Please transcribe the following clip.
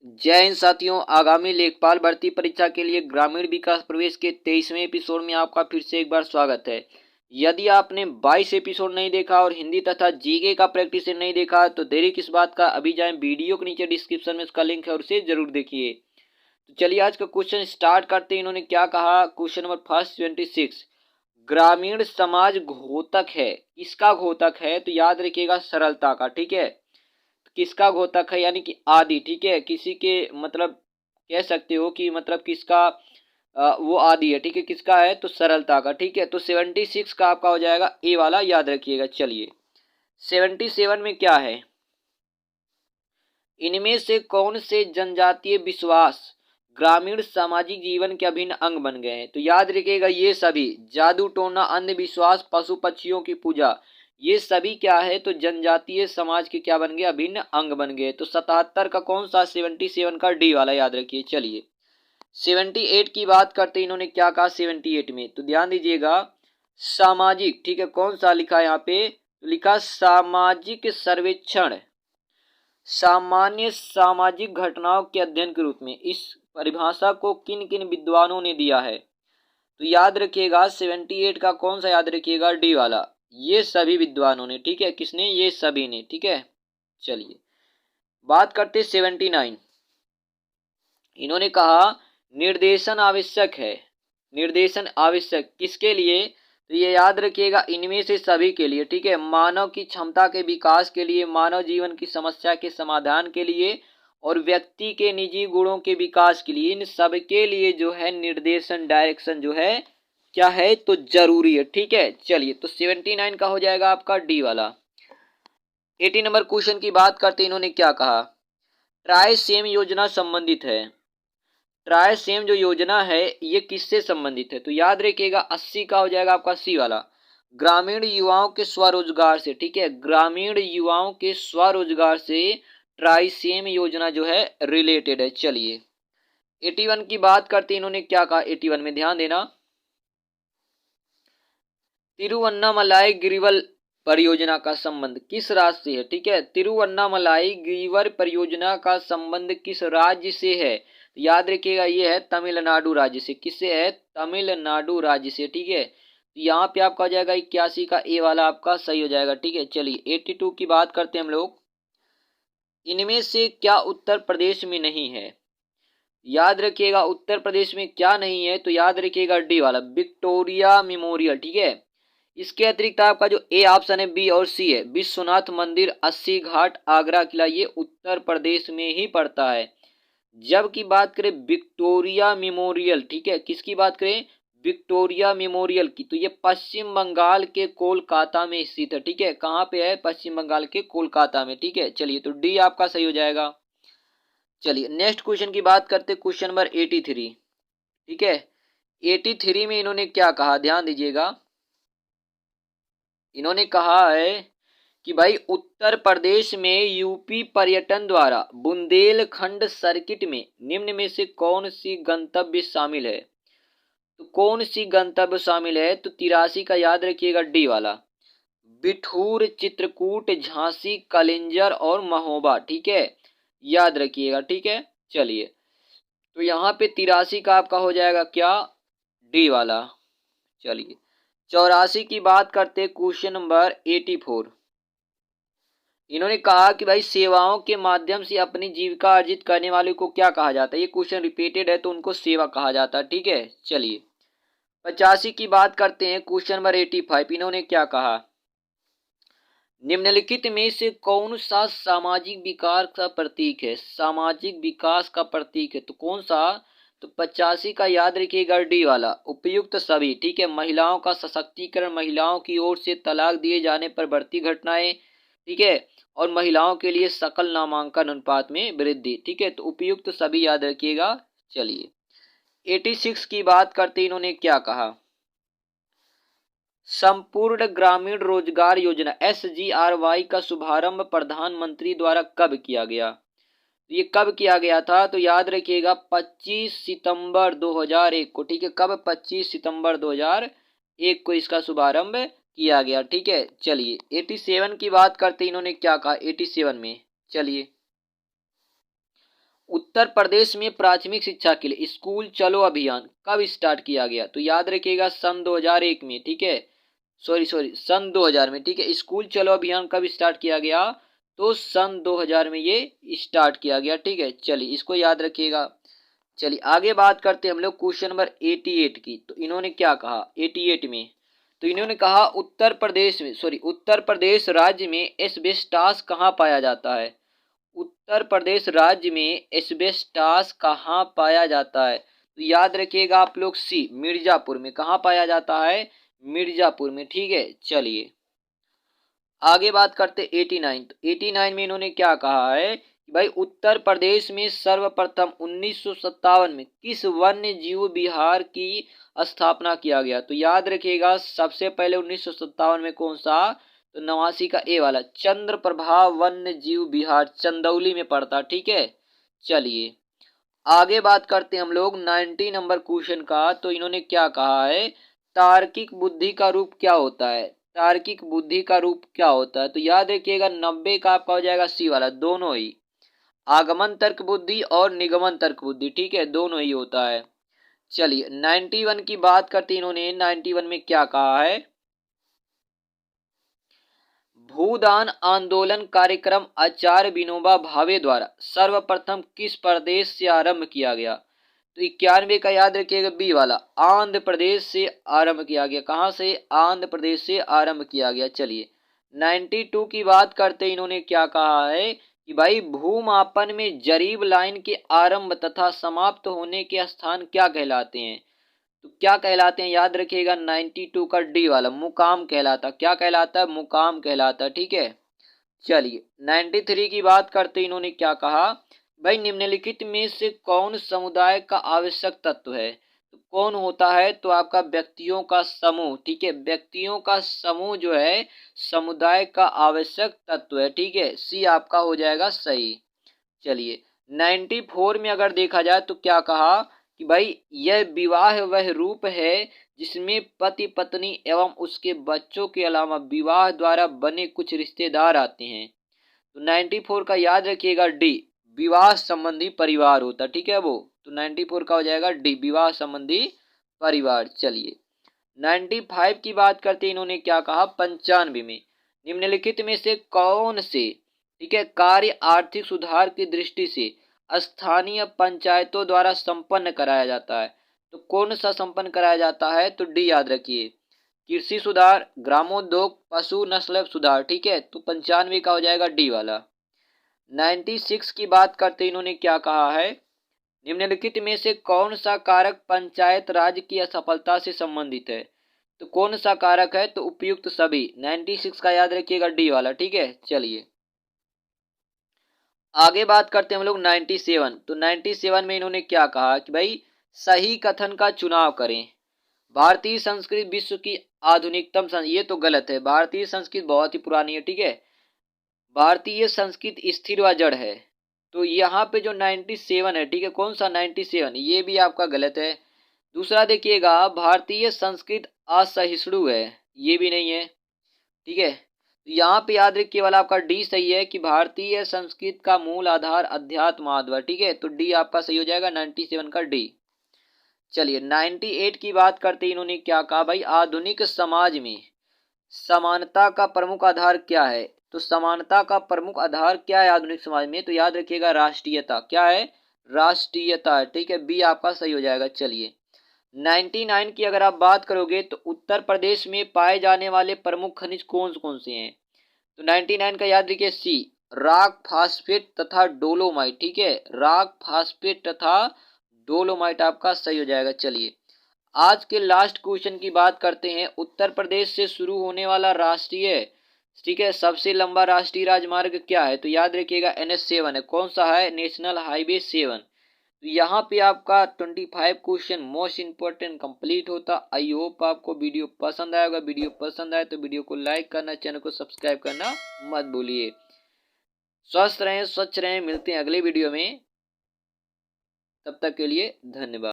जय हिंद साथियों, आगामी लेखपाल भर्ती परीक्षा के लिए ग्रामीण विकास प्रवेश के 23वें एपिसोड में आपका फिर से एक बार स्वागत है। यदि आपने 22 एपिसोड नहीं देखा और हिंदी तथा जीके का प्रैक्टिस नहीं देखा तो देरी किस बात का, अभी जाएं वीडियो के नीचे डिस्क्रिप्शन में उसका लिंक है और उसे जरूर देखिए। तो चलिए आज का क्वेश्चन स्टार्ट करते हैं। इन्होंने क्या कहा, क्वेश्चन नंबर फर्स्ट 26, ग्रामीण समाज घोतक है, किसका घोतक है? तो याद रखिएगा सरलता का। ठीक है, किसका घोतक है यानी कि आदि। ठीक है, किसी के मतलब कह सकते हो कि मतलब किसका वो आदि है। ठीक है, किसका है? तो सरलता का। ठीक है, तो 76 का आपका हो जाएगा ए वाला, याद रखिएगा। चलिए 77 में क्या है, इनमें से कौन से जनजातीय विश्वास ग्रामीण सामाजिक जीवन के अभिन्न अंग बन गए हैं? तो याद रखिएगा ये सभी, जादू टोना, अंधविश्वास, पशु पक्षियों की पूजा, ये सभी क्या है? तो जनजातीय समाज के क्या बन गए? अभिन्न अंग बन गए। तो 77 का कौन सा? 77 का डी वाला, याद रखिए। चलिए 78 की बात करते हैं। इन्होंने क्या कहा 78 में? तो ध्यान दीजिएगा, सामाजिक। ठीक है, कौन सा लिखा है यहाँ पे? लिखा सामाजिक सर्वेक्षण, सामान्य सामाजिक घटनाओं के अध्ययन के रूप में। इस परिभाषा को किन किन विद्वानों ने दिया है? तो याद रखिएगा 78 का कौन सा? याद रखिएगा डी वाला, ये सभी विद्वानों ने। ठीक है, किसने? ये सभी ने। ठीक है, चलिए बात करते 79। इन्होंने कहा निर्देशन आवश्यक है, निर्देशन आवश्यक किसके लिए? तो ये याद रखिएगा इनमें से सभी के लिए। ठीक है, मानव की क्षमता के विकास के लिए, मानव जीवन की समस्या के समाधान के लिए और व्यक्ति के निजी गुणों के विकास के लिए, इन सब के लिए जो है निर्देशन, डायरेक्शन जो है क्या है? तो जरूरी है। ठीक है, चलिए तो 79 का हो जाएगा आपका डी वाला। 80 नंबर क्वेश्चन की बात करते हैं। इन्होंने क्या कहा, ट्राई सेम योजना संबंधित है। ट्राई सेम जो योजना है ये किससे संबंधित है? तो याद रखिएगा 80 का हो जाएगा आपका सी वाला, ग्रामीण युवाओं के स्वरोजगार से। ठीक है, ग्रामीण युवाओं के स्वरोजगार से ट्राई सेम योजना जो है रिलेटेड है। चलिए 81 की बात करते हैं। इन्होंने क्या कहा 81 में? ध्यान देना, तिरुवन्नामलाई गिरिवल परियोजना का संबंध किस राज्य से है? ठीक है, तिरुवन्नामलाई गिरिवर परियोजना का संबंध किस राज्य से है? याद रखिएगा ये है तमिलनाडु राज्य से। किससे है? तमिलनाडु राज्य से। ठीक है, तो यहाँ पे आपका हो जाएगा 81 का ए वाला आपका सही हो जाएगा। ठीक है, चलिए 82 की बात करते हैं हम लोग। इनमें से क्या उत्तर प्रदेश में नहीं है? याद रखिएगा उत्तर प्रदेश में क्या नहीं है? तो याद रखिएगा डी वाला, विक्टोरिया मेमोरियल। ठीक है, इसके अतिरिक्त आपका जो ए ऑप्शन है, बी और सी है, विश्वनाथ मंदिर, अस्सी घाट, आगरा किला, ये उत्तर प्रदेश में ही पड़ता है। जबकि बात करें विक्टोरिया मेमोरियल, ठीक है, किसकी बात करें? विक्टोरिया मेमोरियल की, तो ये पश्चिम बंगाल के कोलकाता में स्थित है। ठीक है, कहाँ पे है? पश्चिम बंगाल के कोलकाता में। ठीक है, चलिए तो डी आपका सही हो जाएगा। चलिए नेक्स्ट क्वेश्चन की बात करते, क्वेश्चन नंबर 83। ठीक है, 83 में इन्होंने क्या कहा, ध्यान दीजिएगा। इन्होंने कहा है कि भाई उत्तर प्रदेश में यूपी पर्यटन द्वारा बुंदेलखंड सर्किट में निम्न में से कौन सी गंतव्य शामिल है? तो कौन सी गंतव्य शामिल है? तो 83 का याद रखिएगा डी वाला, बिठूर, चित्रकूट, झांसी, कलिंजर और महोबा। ठीक है, याद रखिएगा। ठीक है, चलिए तो यहाँ पे 83 का आपका हो जाएगा क्या? डी वाला। चलिए 84 की बात करते, क्वेश्चन नंबर 84। इन्होंने कहा कि भाई सेवाओं के माध्यम से अपनी जीविका अर्जित करने वाले को क्या कहा जाता है? ये क्वेश्चन रिपीटेड है तो उनको सेवा कहा जाता है। ठीक है, चलिए 85 की बात करते हैं, क्वेश्चन नंबर 85। इन्होंने क्या कहा, निम्नलिखित में से कौन सा सामाजिक विकास का प्रतीक है? सामाजिक विकास का प्रतीक है तो कौन सा? तो 85 का याद रखिएगा डी वाला, उपयुक्त सभी। ठीक है, महिलाओं का सशक्तिकरण, महिलाओं की ओर से तलाक दिए जाने पर बढ़ती घटनाएं। ठीक है, और महिलाओं के लिए सकल नामांकन अनुपात में वृद्धि। ठीक है, तो उपयुक्त सभी याद रखिएगा। चलिए 86 की बात करते, इन्होंने क्या कहा, संपूर्ण ग्रामीण रोजगार योजना SGRY का शुभारंभ प्रधानमंत्री द्वारा कब किया गया? ये कब किया गया था? तो याद रखिएगा 25 सितंबर 2001 को। ठीक है, कब? 25 सितंबर 2001 को इसका शुभारंभ किया गया। ठीक है, चलिए 87 की बात करते, इन्होंने क्या कहा 87 में? चलिए उत्तर प्रदेश में प्राथमिक शिक्षा के लिए स्कूल चलो अभियान कब स्टार्ट किया गया? तो याद रखिएगा सन 2001 में, ठीक है। सॉरी सन 2000 में, ठीक है। स्कूल चलो अभियान कब स्टार्ट किया गया? तो सन 2000 में ये स्टार्ट किया गया, ठीक है। चलिए इसको याद रखिएगा। चलिए आगे बात करते हैं हम लोग क्वेश्चन नंबर 88 की। तो इन्होंने क्या कहा 88 में? तो इन्होंने कहा उत्तर प्रदेश राज्य में एस्बेस्टॉस कहाँ पाया जाता है? उत्तर प्रदेश राज्य में एस्बेस्टॉस कहाँ पाया जाता है? तो याद रखिएगा आप लोग सी, मिर्जापुर में। कहाँ पाया जाता है? मिर्जापुर में, ठीक है। चलिए आगे बात करते 89। तो 89 में इन्होंने क्या कहा है कि भाई उत्तर प्रदेश में सर्वप्रथम 1957 में किस वन्य जीव विहार की स्थापना किया गया? तो याद रखिएगा सबसे पहले 1957 में कौन सा? तो 89 का ए वाला चंद्रप्रभा वन्य जीव विहार चंदौली में पड़ता, ठीक है। चलिए आगे बात करते हैं हम लोग 90 नंबर क्वेश्चन का। तो इन्होंने क्या कहा है? तार्किक बुद्धि का रूप क्या होता है? तार्किक बुद्धि का रूप क्या होता है? तो याद रखिएगा 90 का आपका हो जाएगा सी वाला, दोनों ही आगमन तर्क बुद्धि और निगमन तर्क बुद्धि, ठीक है, दोनों ही होता है। चलिए 91 की बात करते इन्होंने 91 में क्या कहा है? भूदान आंदोलन कार्यक्रम आचार्य विनोबा भावे द्वारा सर्वप्रथम किस प्रदेश से आरंभ किया गया? तो 91 का याद रखिएगा बी वाला आंध्र प्रदेश से आरंभ किया गया। कहाँ से? आंध्र प्रदेश से आरंभ किया गया। चलिए 92 की बात करते इन्होंने क्या कहा है कि भाई भूमापन में जरीब लाइन के आरंभ तथा समाप्त होने के स्थान क्या कहलाते हैं? तो क्या कहलाते हैं? याद रखिएगा 92 का डी वाला मुकाम कहलाता। क्या कहलाता है? मुकाम कहलाता, ठीक है। चलिए 93 की बात करते इन्होंने क्या कहा? भाई निम्नलिखित में से कौन समुदाय का आवश्यक तत्व है? तो कौन होता है? तो आपका व्यक्तियों का समूह, ठीक है। व्यक्तियों का समूह जो है समुदाय का आवश्यक तत्व है, ठीक है। सी आपका हो जाएगा सही। चलिए 94 में अगर देखा जाए तो क्या कहा कि भाई यह विवाह वह रूप है जिसमें पति पत्नी एवं उसके बच्चों के अलावा विवाह द्वारा बने कुछ रिश्तेदार आते हैं। तो 94 का याद रखिएगा डी विवाह संबंधी परिवार होता, ठीक है वो। तो 94 का हो जाएगा डी विवाह संबंधी परिवार। चलिए 95 की बात करते इन्होंने क्या कहा 95 में निम्नलिखित में से कौन से, ठीक है, कार्य आर्थिक सुधार की दृष्टि से स्थानीय पंचायतों द्वारा संपन्न कराया जाता है? तो कौन सा संपन्न कराया जाता है? तो डी याद रखिए कृषि सुधार, ग्रामोद्योग, पशु नस्ल सुधार, ठीक है। तो 95 का हो जाएगा डी वाला। 96 की बात करते इन्होंने क्या कहा है? निम्नलिखित में से कौन सा कारक पंचायत राज की असफलता से संबंधित है? तो कौन सा कारक है? तो उपयुक्त सभी। 96 का याद रखिएगा डी वाला, ठीक है। चलिए आगे बात करते हैं हम लोग 97। तो 97 में इन्होंने क्या कहा कि भाई सही कथन का चुनाव करें। भारतीय संस्कृत विश्व की आधुनिकतम ये तो गलत है। भारतीय संस्कृत बहुत ही पुरानी है, ठीक है। भारतीय संस्कृत स्थिर व जड़ है। तो यहाँ पे जो 97 है, ठीक है, कौन सा 97? ये भी आपका गलत है। दूसरा देखिएगा भारतीय संस्कृत असहिष्णु है, ये भी नहीं है, ठीक है। तो यहाँ पे याद रखिए केवल आपका डी सही है कि भारतीय संस्कृत का मूल आधार अध्यात्म माधव, ठीक है। तो डी आपका सही हो जाएगा 97 का डी। चलिए 98 की बात करते इन्होंने क्या कहा भाई आधुनिक समाज में समानता का प्रमुख आधार क्या है? तो समानता का प्रमुख आधार क्या है आधुनिक समाज में? तो याद रखिएगा राष्ट्रीयता। क्या है? राष्ट्रीयता, ठीक है। बी आपका सही हो जाएगा। चलिए 99 की अगर आप बात करोगे तो उत्तर प्रदेश में पाए जाने वाले प्रमुख खनिज कौन कौन से हैं? तो 99 का याद रखिए सी राक फास्फेट तथा डोलोमाइट, ठीक है। राक फास्फेट तथा डोलोमाइट आपका सही हो जाएगा। चलिए आज के लास्ट क्वेश्चन की बात करते हैं। उत्तर प्रदेश से शुरू होने वाला राष्ट्रीय, ठीक है, सबसे लंबा राष्ट्रीय राजमार्ग क्या है? तो याद रखिएगा NH7 है। कौन सा है? National highway 7। तो यहाँ पे आपका 25 क्वेश्चन मोस्ट इंपोर्टेंट कंप्लीट होता। आई होप आपको वीडियो पसंद आएगा। वीडियो पसंद आए तो वीडियो को लाइक करना, चैनल को सब्सक्राइब करना मत भूलिए। स्वस्थ रहें, स्वच्छ रहें। मिलते हैं अगले वीडियो में, तब तक के लिए धन्यवाद।